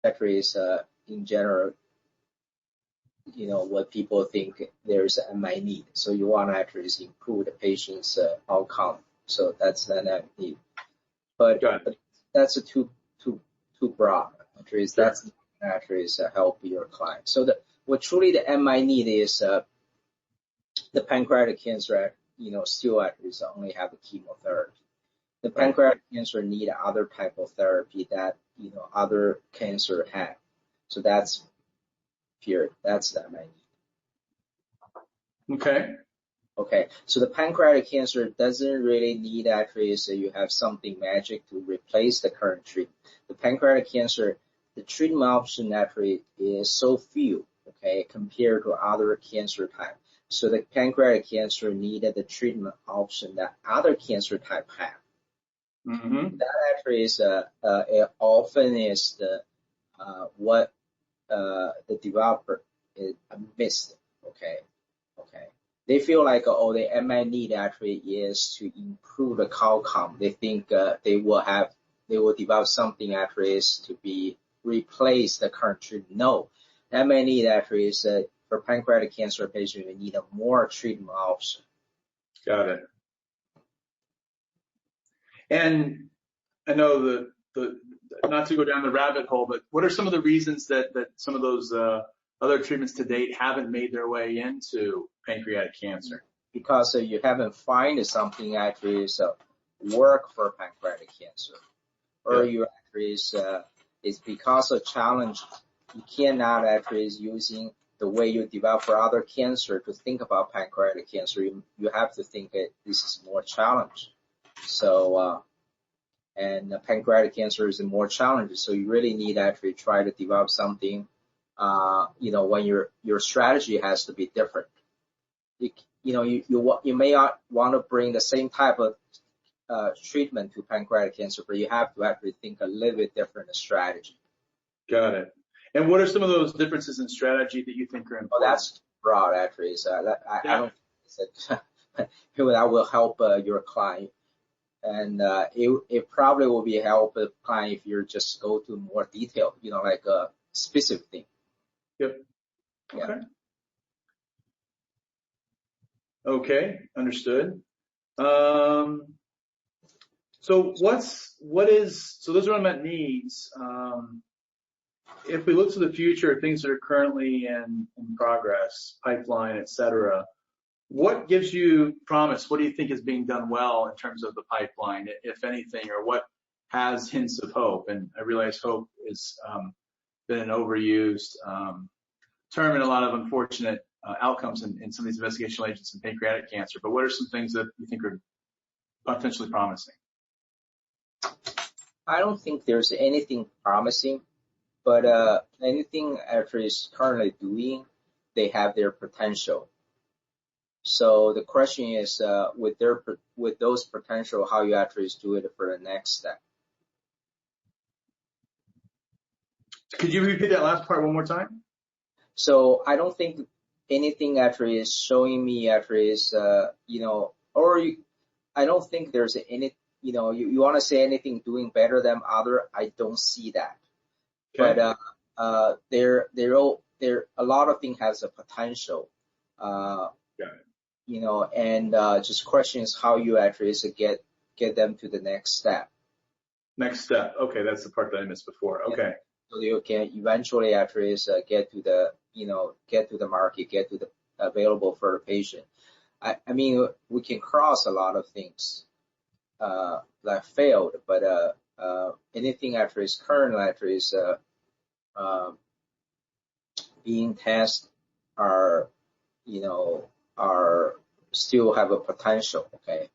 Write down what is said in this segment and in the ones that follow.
actually is in general, what people think there's a unmet need. So you want to actually improve the patient's outcome. So that's an unmet need. But that's too broad. Actually, Sure. That's actually is help your client. So what truly the unmet need is the pancreatic cancer. Still actually only have a chemotherapy. The pancreatic cancer need other type of therapy that other cancer have. So that's period. That's the unmet need. Okay, so the pancreatic cancer doesn't really need actually so you have something magic to replace the current treatment. The pancreatic cancer, the treatment option actually is so few, okay, compared to other cancer type. So the pancreatic cancer needed the treatment option that other cancer type have. That actually is it often is the what the developer missed. Okay. They feel like the unmet need actually is to improve the outcome. They think they will develop something actually is to be replace the current treatment. No, unmet need actually is for pancreatic cancer patients, we need a more treatment option. Got it. And I know the not to go down the rabbit hole, but what are some of the reasons that some of those other treatments to date haven't made their way into pancreatic cancer? Because you haven't found something actually is work for pancreatic cancer, or you actually is because of challenge. You cannot actually is using the way you develop for other cancer to think about pancreatic cancer. You have to think that this is more challenge. So and pancreatic cancer is more challenging. So you really need to actually try to develop something. When your strategy has to be different. You may not want to bring the same type of treatment to pancreatic cancer, but you have to actually think a little bit different strategy. Got it. And what are some of those differences in strategy that you think are important? Well, that's broad actually. So I don't think that will help your client. And it probably will be help the client if you just go to more detail, like a specific thing. Yep. Yeah. Okay, understood. So those are unmet needs. If we look to the future, things that are currently in progress, pipeline, et cetera, what gives you promise? What do you think is being done well in terms of the pipeline, if anything, or what has hints of hope? And I realize hope is been an overused term and a lot of unfortunate outcomes in some of these investigational agents in pancreatic cancer. But what are some things that you think are potentially promising? I don't think there's anything promising, but anything actually is currently doing, they have their potential. So the question is, with those potential, how you actually do it for the next step. Could you repeat that last part one more time? So I don't think anything actually is showing me actually is, I don't think there's any, you want to say anything doing better than other, I don't see that. Okay. But there a lot of things has a potential. Got it. And just question is how you actually is get them to the next step. Next step. Okay, that's the part that I missed before. Okay. Yeah. So you can eventually actually is get to the market, get to the available for the patient. I mean, we can cross a lot of things that failed, but anything actually is currently actually is being tested are still have a potential. Okay.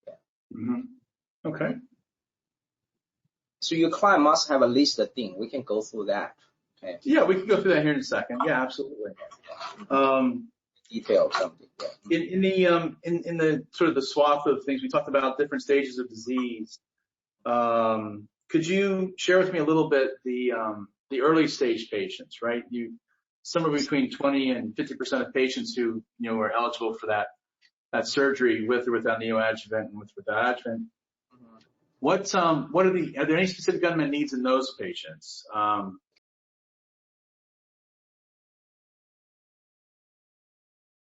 Yeah. Okay. So your client must have at least a thing. We can go through that. Okay. Yeah, we can go through that here in a second. Yeah, absolutely. Detail something. Yeah. In the sort of the swath of things we talked about, different stages of disease. Could you share with me a little bit the early stage patients, right? Somewhere between 20 and 50% of patients who are eligible for that surgery with or without neoadjuvant and with without adjuvant. Are there any specific unmet needs in those patients?